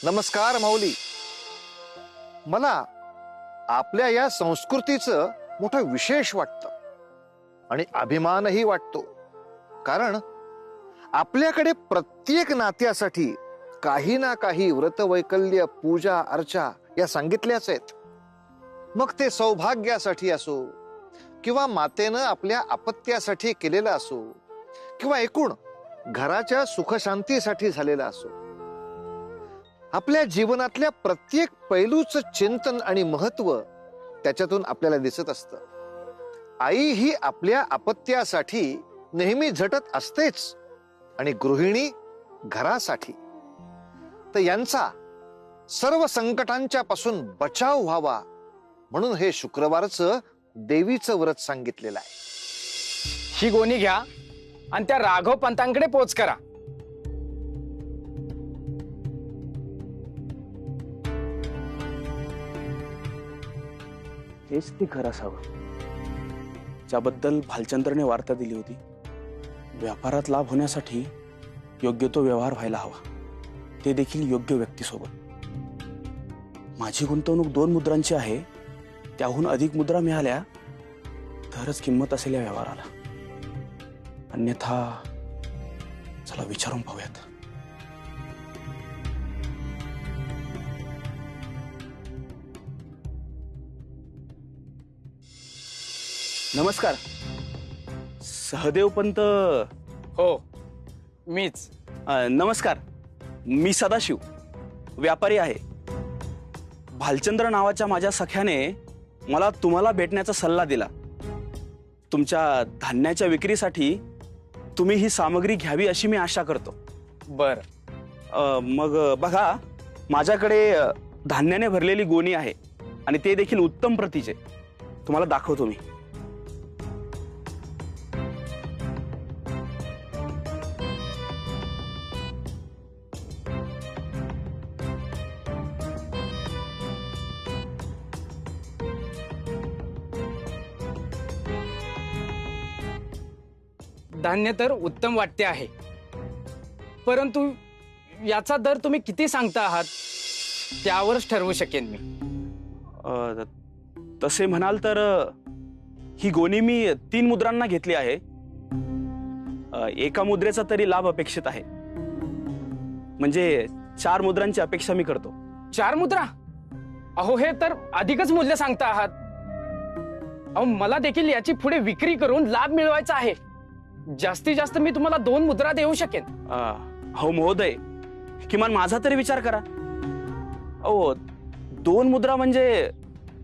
नमस्कार माऊली. मला आपल्या या संस्कृतीचं मोठं विशेष वाटतं आणि अभिमानही वाटतो. कारण आपल्याकडे प्रत्येक नात्यासाठी काही ना काही व्रतवैकल्य, पूजा अर्चा या सांगितल्याच आहेत. मग ते सौभाग्यासाठी असो किंवा मातेनं आपल्या अपत्यासाठी केलेलं असो किंवा एकूण घराच्या सुखशांतीसाठी झालेलं असो, आपल्या जीवनातल्या प्रत्येक पैलूचं चिंतन आणि महत्व त्याच्यातून आपल्याला दिसत असतं. आई ही आपल्या अपत्यासाठी नेहमी झटत असतेच आणि गृहिणी घरासाठी. तर यांचा सर्व संकटांच्या पासून बचाव व्हावा म्हणून हे शुक्रवारचं देवीचं व्रत सांगितलेलं आहे. ही गोणी घ्या आणि त्या राघव पंतांकडे पोच करा. हेच ते घर असावं ज्याबद्दल भालचंद्रने वार्ता दिली होती. व्यापारात लाभ होण्यासाठी योग्य तो व्यवहार व्हायला हवा, ते देखील योग्य व्यक्तीसोबत. माझी गुंतवणूक 2 मुद्रांची आहे, त्याहून अधिक मुद्रा मिळाल्या तरच किंमत असेल या व्यवहाराला. अन्यथा चला विचारून पाहूयात. नमस्कार सहदेव पंत. हो मीच. नमस्कार, मी सदाशिव व्यापारी आहे. भालचंद्र नावाच्या माझ्या सख्याने मला तुम्हाला भेटण्याचा सल्ला दिला. तुमच्या धान्याच्या विक्रीसाठी तुम्ही ही सामग्री घ्यावी अशी मी आशा करतो. बर. मग बघा, माझ्याकडे धान्याने भरलेली गोणी आहे आणि ते देखील उत्तम प्रतीचे. तुम्हाला दाखवतो मी. धान्य तर उत्तम वाटते आहे, परंतु याचा दर तुम्ही किती सांगता आहात त्यावरच ठरवू शकेन मी. तसे म्हणाल तर ही गोणी मी 3 मुद्रांना घेतली आहे. एका मुद्रेचा तरी लाभ अपेक्षित आहे. म्हणजे 4 मुद्रांची अपेक्षा मी करतो. 4 मुद्रा? अहो हे तर अधिकच मूल्य सांगता आहात. अहो मला देखील याची पुढे विक्री करून लाभ मिळवायचा आहे. जास्तीत जास्त मी तुम्हाला 2 मुद्रा देऊ शकेन. हो महोदय, किमान माझा तरी विचार करा. ओ 2 मुद्रा म्हणजे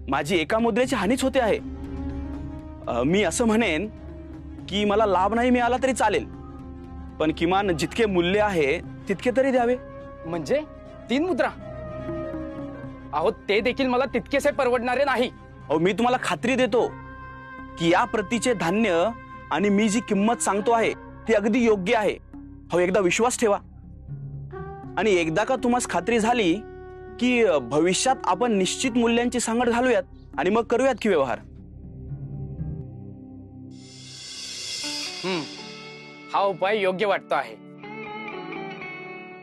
माझी एका मुद्रेची हानीच होते आहे. मी असं म्हणेन की मला लाभ नाही मिळाला तरी चालेल, पण किमान जितके मूल्य आहे तितके तरी द्यावे. म्हणजे 3 मुद्रा? अहो ते देखील मला तितकेसे परवडणारे नाही. अहो मी तुम्हाला खात्री देतो की या प्रतीचे धान्य आणि मी जी किंमत सांगतो आहे ती अगदी योग्य आहे. हो एकदा विश्वास ठेवा, आणि एकदा का तुम्हाला खात्री झाली की भविष्यात आपण निश्चित मूल्यांची सांगड घालूयात आणि मग करूयात की व्यवहार. हा उपाय योग्य वाटतो आहे.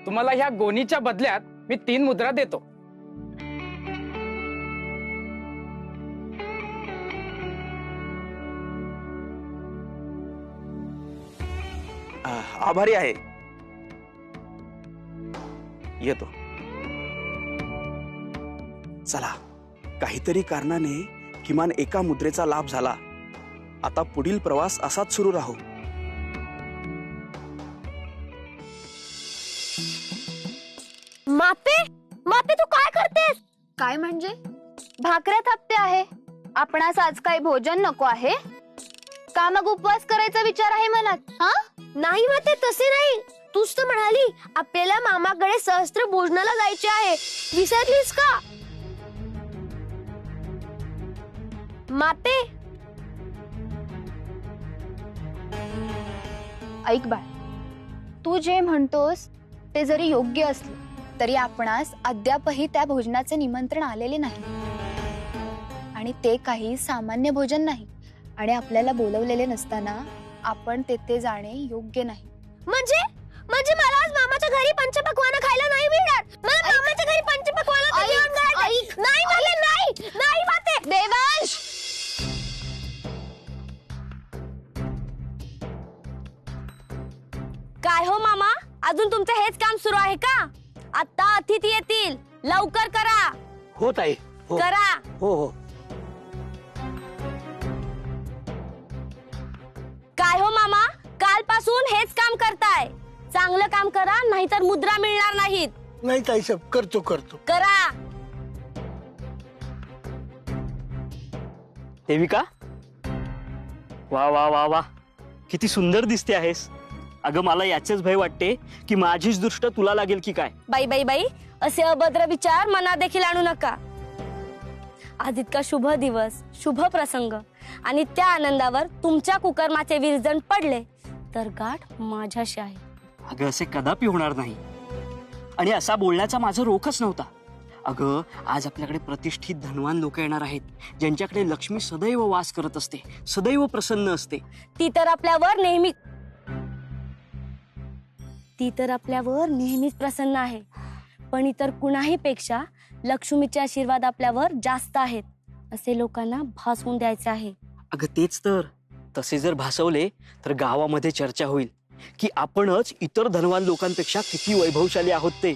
तुम्हाला ह्या गोणीच्या बदल्यात मी 3 मुद्रा देतो. आभारी आहे. येतो. चला, काहीतरी कारणाने किमान एका मुद्रेचा लाभ झाला. आता पुढील प्रवास असाच सुरू राहू. मापे मापे तू काय करतेस? काय म्हणजे? भाकऱ्या थापते आहे. आपणास आज काही भोजन नको आहे का? मग उपवास करायचा विचार आहे मनात? हा नाही माते, तसे नाही. तूच तर म्हणाली आपल्याला मामाकडे सहस्त्र भोजनाला जायचे आहे. विसरलीस का? माते ऐक बाळ, तू जे म्हणतोस ते जरी योग्य असले तरी आपणास अद्यापही त्या भोजनाचे निमंत्रण आलेले नाही, आणि ते काही सामान्य भोजन नाही, आणि आपल्याला बोलवलेले नसताना आपण तेथे जाणे योग्य नाही. म्हणजे म्हणजे मला आज मामाच्या घरी पंचपक्वान्न खायला नाही मिळणार. मला मामाच्या घरी पंचपक्वान्न जेवण करायचं नाही. मला नाही नाही माते. देवांश, काय हो मामा, अजून तुमचं हेच काम सुरू आहे का? आता अतिथी येतील, लवकर करा. होत आहे. हो करा. हो हो. काय हो मामा, कालपासून हेच काम करताय. चांगलं काम करा, नाहीतर मुद्रा मिळणार नाहीत. नाही ताईसाहेब, करतो करतो. करा. देविका, वा वा वा वा, किती सुंदर दिसते आहेस. अगं मला याचेच भय वाटते की माझीच दृष्ट तुला लागेल की काय. बाई बाई बाई, असे अभद्र विचार मनात देखील आणू नका. आज इतका शुभ दिवस, शुभ प्रसंग, आणि त्या आनंदावर तुमच्या कुकर्माचे विरजण पडले तर गाठ माझ्याशी आहे. अगं असे कदापि होणार नाही, आणि असा बोलण्याचा माझा रोखच नव्हता. अगं आज आपल्याकडे प्रतिष्ठित धनवान लोक येणार आहेत, ज्यांच्याकडे लक्ष्मी सदैव वास करत असते, सदैव प्रसन्न असते. ती तर आपल्यावर नेहमीच प्रसन्न आहे. पण इतर कुणाही पेक्षा लक्ष्मीचे आशीर्वाद आपल्यावर जास्त आहेत, असे लोकांना भासवून द्यायचे आहे. अगं तेच तर. तसे जर भासवले तर गावामध्ये चर्चा होईल की आपणच इतर धनवान लोकांपेक्षा किती वैभवशाली आहोत ते,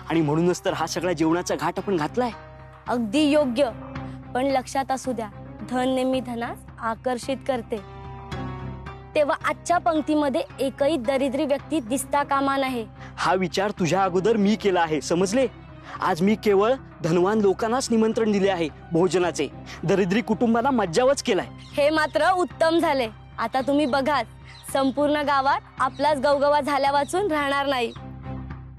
आणि म्हणूनच तर हा सगळा जेवणाचा घाट आपण घातलाय. अगदी योग्य. पण लक्षात असू द्या, धन नेहमी धनास आकर्षित करते. तेव्हा आजच्या पंक्तीमध्ये एकही दरिद्री व्यक्ती दिसता कामा नये. हा विचार तुझ्या अगोदर मी केला आहे, समजले. आज मी केवळ धनवान लोकांनाच निमंत्रण दिले आहे भोजनाचे. दरिद्री कुटुंबाला मज्जावच केलाय. हे मात्र उत्तम झाले. आता तुम्ही बघाच, संपूर्ण गावात आपलाच गवगवा झाल्या वाचून राहणार नाही.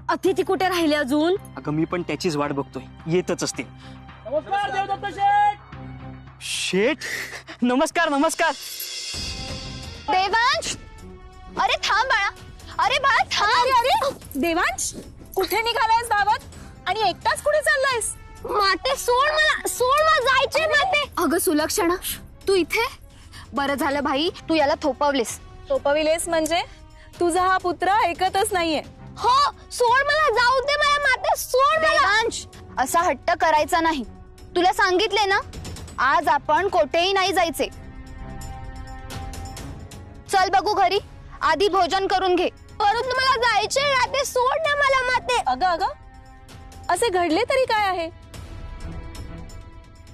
अतिथी कुठे राहिले अजून? अगं मी पण त्याचीच वाट बघतोय, येतच असतील. नमस्कार देवदत्त शेठ. शेठ, नमस्कार नमस्कार. देवांश, अरे थांब बाळा. अरे बाळा थांब. अरे देवांश, कुठे निघालायस गावात आणि एकटाच कुठे चाललायस? माते सोड मला, सोड मला, जायचे माते. अगं सुलक्षणा, तू इथे? बरं झालं भाई, तू याला थोपवलेस. सोपविलेस म्हणजे? तुझा हा पुत्र ऐकतच नाहीये. हो, सोड मला, जाऊ दे मला माते, सोड मला. देवांश, असा हट्ट करायचा नाही. तुला सांगितले ना, आज आपण कोठेही नाही जायचे. चल बघू घरी, आधी भोजन करून घे. परंतु मला जायचे राहते, सोड ना मला माते. अगं अगं, असे घडले तरी काय आहे?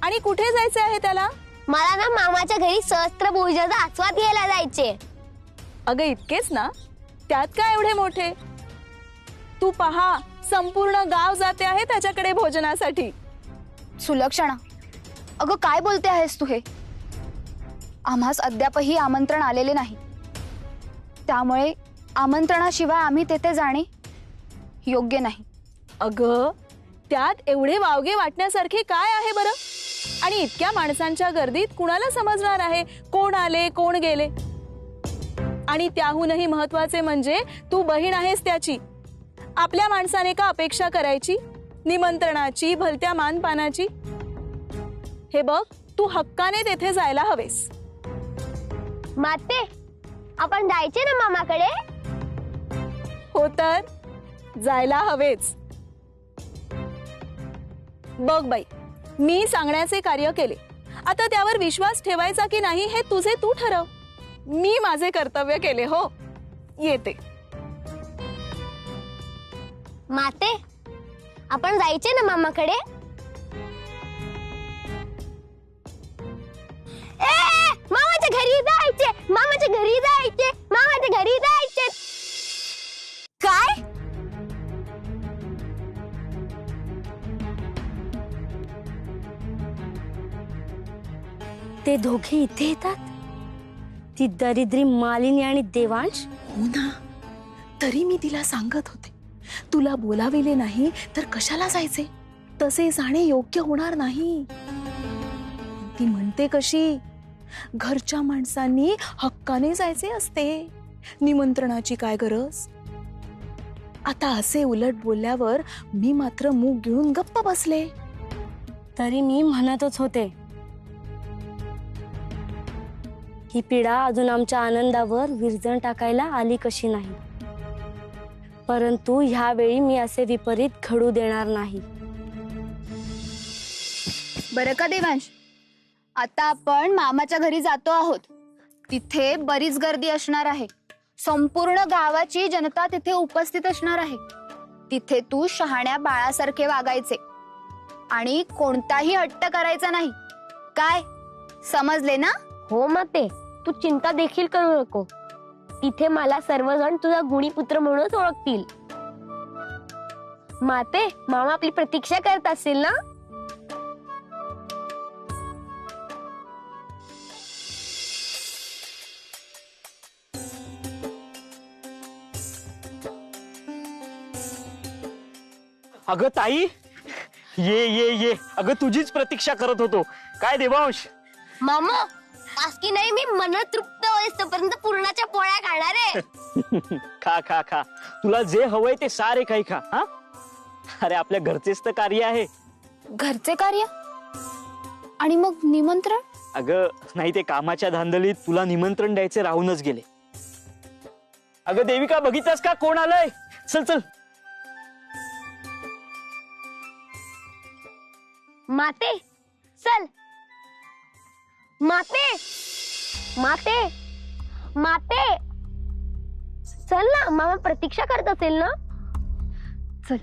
आणि कुठे जायचे आहे त्याला? मला ना मामाच्या घरी सहस्त्र भोजनाचा आस्वाद घ्यायला जायचे. अगं इतकेच ना, त्यात काय एवढे मोठे? तू पहा, संपूर्ण गाव जाते आहे त्याच्याकडे भोजनासाठी. सुलक्षणा, अगं काय बोलते आहेस तू हे? आम्हास अद्यापही आमंत्रण आलेले नाही, त्यामुळे आमंत्रणाशिवाय आम्ही तेथे जाणे योग्य नाही. अगं त्यात एवढे वावगे वाटण्यासारखे काय आहे बरं? आणि इतक्या माणसांच्या गर्दीत कुणाला समजणार आहे कोण आले कोण गेले? आणि त्याहूनही महत्वाचे म्हणजे तू बहीण आहेस त्याची. आपल्या माणसाने का अपेक्षा करायची निमंत्रणाची, भलत्या मानपानाची? हे बघ, तू हक्काने तेथे जायला हवेस. माते, आपण जायचे ना मामाकडे? हो तर जायला हवेच. बघ बाई, मी सांगण्याचे कार्य केले, आता त्यावर विश्वास ठेवायचा की नाही हे तुझे तू ठरव. मी माझे कर्तव्य केले. हो, येते. माते, आपण जायचे ना मामाकडे? मामाच्या घरी जायचे, मामाच्या घरी जायचे, मामाच्या घरी जायचे. काय? ते दोघे इथे येतात? ती दरिद्री मालिनी आणि देवांश? हो ना, तरी मी तिला सांगत होते, तुला बोलाविले नाही तर कशाला जायचे? तसे जाणे योग्य होणार नाही. ती म्हणते कशी, घरच्या माणसांनी हक्काने जायचे असते, निमंत्रणाची काय गरज? आता असे उलट बोलल्यावर मी मात्र मूग गिळून गप्प बसले. तरी मी म्हणतच होते, ही पिढा अजून आमच्या आनंदावर विरजण टाकायला आली कशी नाही. परंतु ह्यावेळी मी असे विपरीत घडू देणार नाही. बरं का देवांश, आता आपण मामाच्या घरी जातो आहोत. तिथे बरीच गर्दी असणार आहे. संपूर्ण गावाची जनता तिथे उपस्थित असणार आहे. तिथे तू शहाण्या बाळासारखे वागायचे आणि कोणताही हट्ट करायचा नाही. काय समजले ना? हो माते, तू चिंता देखील करू नको. तिथे मला सर्वजण तुझा गुणी पुत्र म्हणूनच ओळखतील. माते, मामा आपली प्रतीक्षा करत असेल ना? अगं ताई, ये ये ये. अगं तुझीच प्रतीक्षा करत होतो. काय देवांश? मामा, आज की नाही मी मन तृप्त होईपर्यंत पूर्णाच्या पोळ्या खाणार आहे. खा खा खा, तुला जे हवंय ते सारे काही खा. हा, अरे आपल्या घरचेच तर कार्य आहे. घरचे कार्य आणि मग निमंत्रण? अगं नाही, ते कामाच्या धांदलीत तुला निमंत्रण द्यायचे राहूनच गेले. अगं देविका, बघितलंस का कोण आलंय? चल चल. माते चल. माते माते माते चल ना, मामा प्रतीक्षा करत असेल ना? चल.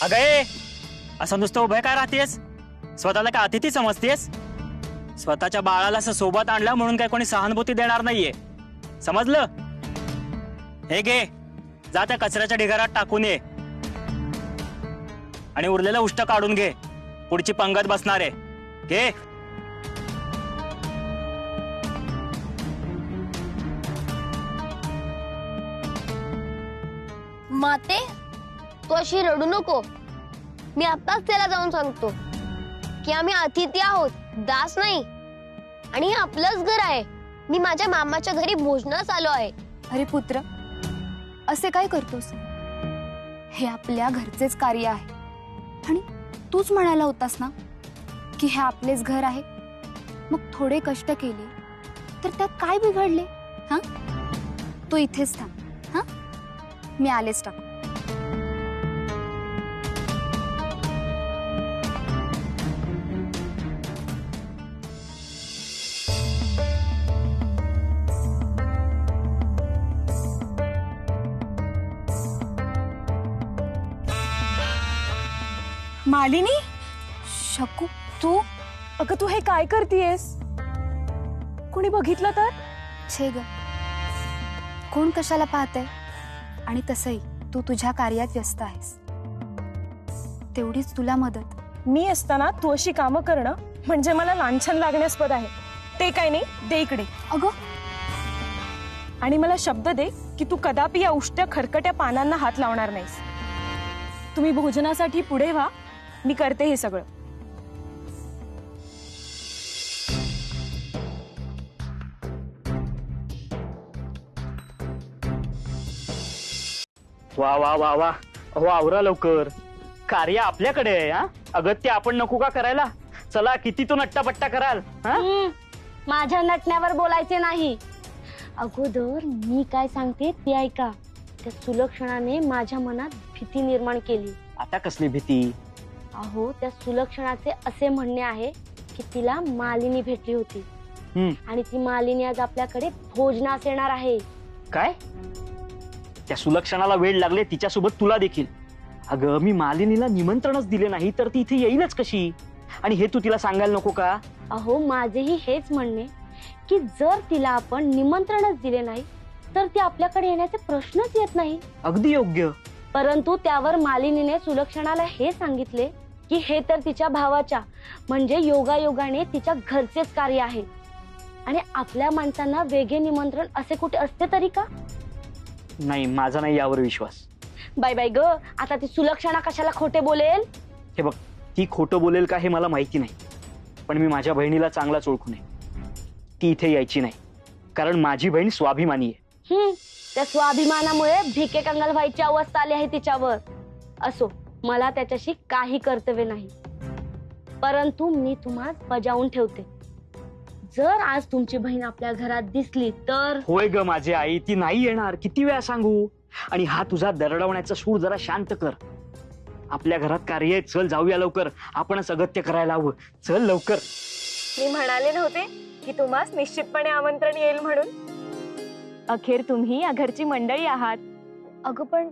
अगं असं नुसतं उभं काय राहतेस? स्वतःला काय अतिथी समजतेस? स्वतःच्या बाळाला असं सोबत आणलं म्हणून काय कोणी सहानुभूती देणार नाहीये, समजलं? हे घे, जा त्या कचऱ्याच्या ढिगारात टाकून ये आणि उरलेलं उष्ट काढून घे. पुढची पंगत बसणार आहे. घे. माते, तू अशी रडू नको. मी आताच त्याला जाऊन सांगतो की आम्ही अतिथी आहोत, दास नाही, आणि हे आपलंच घर आहे. मी माझ्या मामाच्या घरी भोजनास आलो आहे. अरे पुत्र, असे काय करतोस? हे आपल्या घरचेच कार्य आहे आणि तूच म्हणाला होतास ना की हे आपलेच घर आहे. मग थोडे कष्ट केले तर त्यात काय बिघडले? हा, तू इथेच थांब. हा, मी आलेच टाक. मालिनी, शकू, तू? अगं तू हे काय करतेयस? कोणी बघितलं तर? छे ग, कोण कशाला पाहतंय? आणि तसंही तू तुझ्या कार्यात व्यस्त आहेस. तेवढीच तुला मदत. मी असताना तू अशी कामं करणं म्हणजे मला लांछन लागण्यास्पद आहे. ते काय नाही, दे इकडे. अगं, आणि मला शब्द दे की तू कदापि या उष्ट खरकट्या पानांना हात लावणार नाहीस. तुम्ही भोजनासाठी पुढे व्हा, मी करते हे सगळं. वा वा वा वा. हो, आवरा लवकर, कार्य आपल्याकडे आहे. हा, अगत्य आपण नको का करायला? चला, किती तू नट्टापट्टा कराल? हा, माझ्या नटण्यावर बोलायचे नाही. अगोदर मी काय सांगते ते ऐका. त्या सुलक्षणाने माझ्या मनात भीती निर्माण केली. आता कसली भीती? अहो, त्या सुलक्षणाचे असे म्हणणे आहे की तिला मालिनी भेटली होती आणि ती मालिनी आज आपल्याकडे भोजनास येणार आहे. काय? त्या सुलक्षणाला वेळ लागले तिच्यासोबत तुला देखील? अगं, मी मालिनीला निमंत्रणच दिले नाही तर ती इथे येईलच कशी? आणि हे तू तिला सांगायला नको का? अहो, माझेही हेच म्हणणे की जर तिला आपण निमंत्रणच दिले नाही तर ती आपल्याकडे येण्याचे प्रश्नच येत नाही. अगदी योग्य. परंतु त्यावर मालिनीने सुलक्षणाला हे सांगितले की हे तर तिच्या भावाच्या म्हणजे योगायोगाने तिच्या घरचेच कार्य आहे आणि आपल्या माणसांना वेगळे निमंत्रण असे कुठे असते तरी का? नाही, माझा नाही यावर विश्वास. बाय बाय ग, आता ती सुलक्षणा कशाला खोटे बोलेल? हे बघ, ती खोटं बोलेल का हे मला माहिती नाही, पण मी माझ्या बहिणीला चांगलाच ओळखून आहे. ती इथे यायची नाही, कारण माझी बहीण स्वाभिमानी आहे. त्या स्वाभिमानामुळे भिके कंगाल व्हायची अवस्था आली आहे तिच्यावर. असो, मला त्याच्याशी काही कर्तव्य नाही, परंतु मी तुम्हाला बजावून ठेवते. जर आज तुमची बहीण आपल्या घरात दिसली तर. होय ग माझी आई, ती नाही येणार. किती वेळा सांगू? आणि हा तुझा दरडवण्याचा सूर जरा शांत कर. आपल्या घरात कार्य आहे, चल जाऊया लवकर. आपणच अगत्य करायला हवं. चल लवकर. मी म्हणाले नव्हते की तुम्हाला निश्चितपणे आमंत्रण येईल म्हणून. अखेर तुम्ही या घरची मंडळी आहात. अगं पण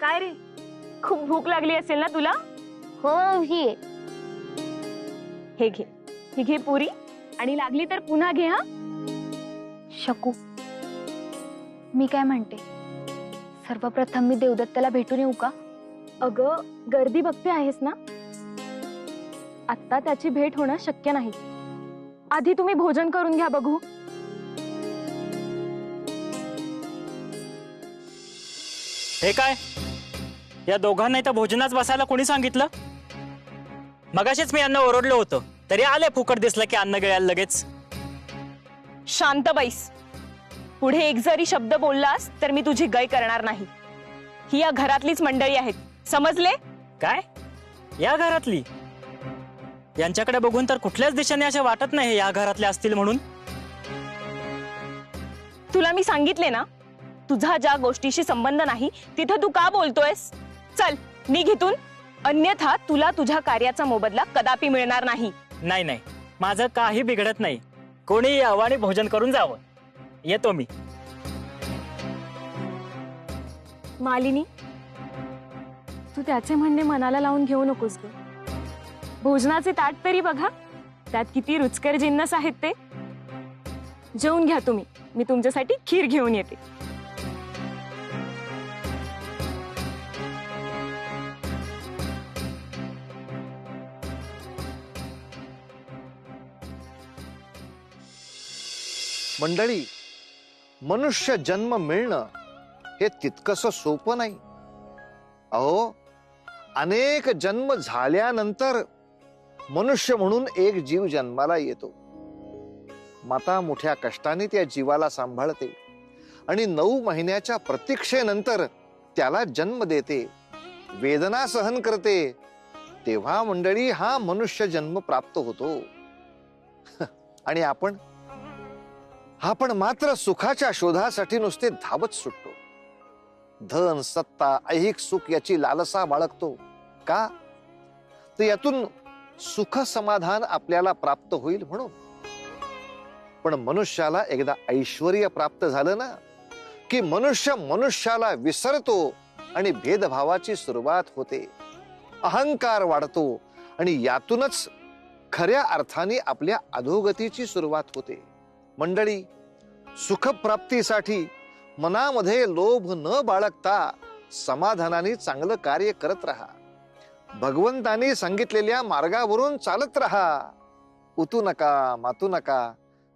काय रे, खूप भूक लागली असेल ना तुला? हो ही हे घे, ही घे पुरी, आणि लागली तर पुन्हा घे. हा शकू, मी काय म्हणते, सर्वप्रथम मी देवदत्ताला भेटून येऊ का? अगं, गर्दी बघते आहेस ना, आत्ता त्याची भेट होणं शक्य नाही. आधी तुम्ही भोजन करून घ्या बघू. हे काय, या दोघांना इथं भोजनाच बसायला कोणी सांगितलं? मगाशीच मी यांना ओरडलो होतो, तरी आले फुकट दिसलं की अन्न गिळायला लगेच. शांत बैस. पुढे एक जरी शब्द बोललास तर मी तुझी गय करणार नाही. ही या घरातलीच मंडळी आहेत, समजले? काय, या घरातली? यांच्याकडे बघून तर कुठल्याच दिशेने असे वाटत नाही या घरातले असतील म्हणून. तुला मी सांगितले ना, तुझा ज्या गोष्टीशी संबंध नाही तिथे तू का बोलतोयस? चल निघ इथून, अन्यथा तुला तुझ्या कार्याचा मोबदला कदापि मिळणार नाही. नाही नाही, माझं काही बिघडत नाही. कोणी यावं आणि भोजन करून जावं. येतो मी. मालिनी, तू त्याचे म्हणणे मनाला लावून घेऊ नकोस ग. भोजनाचे ताट तरी बघा, त्यात किती रुचकर जिन्नस आहेत ते. जेवून घ्या तुम्ही, मी तुमच्यासाठी खीर घेऊन येते. मंडळी, मनुष्य जन्म मिळणं हे तितकंसं सोपं नाही. अहो, अनेक जन्म झाल्यानंतर मनुष्य म्हणून एक जीव जन्माला येतो. माता मोठ्या कष्टाने त्या जीवाला सांभाळते आणि 9 महिन्याच्या प्रतीक्षेनंतर त्याला जन्म देते, वेदना सहन करते. तेव्हा मंडळी हा मनुष्य जन्म प्राप्त होतो. आणि आपण मात्र सुखाच्या शोधासाठी नुसते धावत सुटतो. धन, सत्ता, ऐहिक सुख याची लालसा बाळगतो. का? तर यातून सुख समाधान आपल्याला प्राप्त होईल म्हणून. पण मनुष्याला एकदा ऐश्वर्य प्राप्त झालं ना की मनुष्य मनुष्याला विसरतो आणि भेदभावाची सुरुवात होते. अहंकार वाढतो आणि यातूनच खऱ्या अर्थाने आपल्या अधोगतीची सुरुवात होते. मंडळी, सुखप्राप्तीसाठी मनामध्ये लोभ न बाळगता समाधानाने चांगलं कार्य करत राहा. भगवंतांनी सांगितलेल्या मार्गावरून चालत राहा. उतू नका, मातू नका,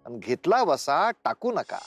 आणि घेतला वसा टाकू नका.